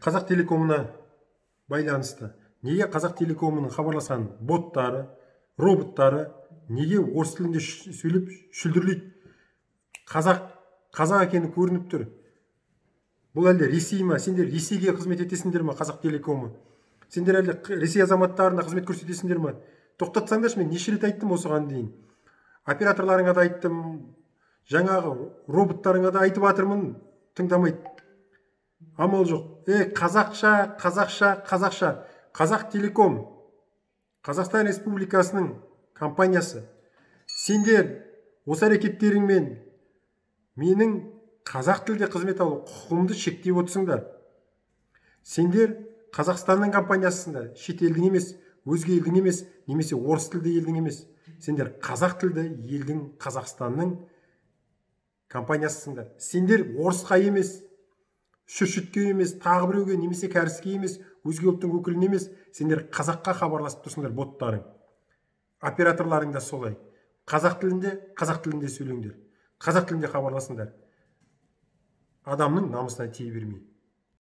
Қазақ телекомына байланысты неге қазақ телекомының хабарласқан боттары, роботтары неге орыс тілінде сөйлеп шүлдірлейді? Қазақ екені көрініп тұр. Бұл әлде Ресей ма? Сендер Ресейге қызмет етесіңдер ма, қазақ телекомы? Сендер әлде Ресей азаматтарына қызмет көрсетесіңдер ма? Тоқтатсаңдаршы, мен неше рет айттым осыған дейін. Операторларыңа да айттым, жаңағы роботтарыңа да айтып жатырмын, тыңдамайды. Амал жоқ. Қазақша. Қазақ телеком, Қазақстан Республикасының компаниясы. Сендер осы әрекеттеріңмен менің қазақ тілде қызмет алу құқығымды шектеп отырсыңдар. Сендер Қазақстанның компаниясысыңдар, шет елдің емес, өзге елдің емес, немесе орыс тілді елдің емес. Сендер қазақ тілді елдің, Қазақстанның компаниясысыңдар. Сендер орысқа емес, шүршітке емес, тағы біреуге, немесе кәріске емес, өзге ұлттың өкіліне емес, сендер қазаққа хабарласып тұрсыңдар, боттарың. Операторларың да солай. Қазақ тілінде сөйлеңдер. Қазақ тілінде хабарласыңдар. Адамның намысына тие бермей.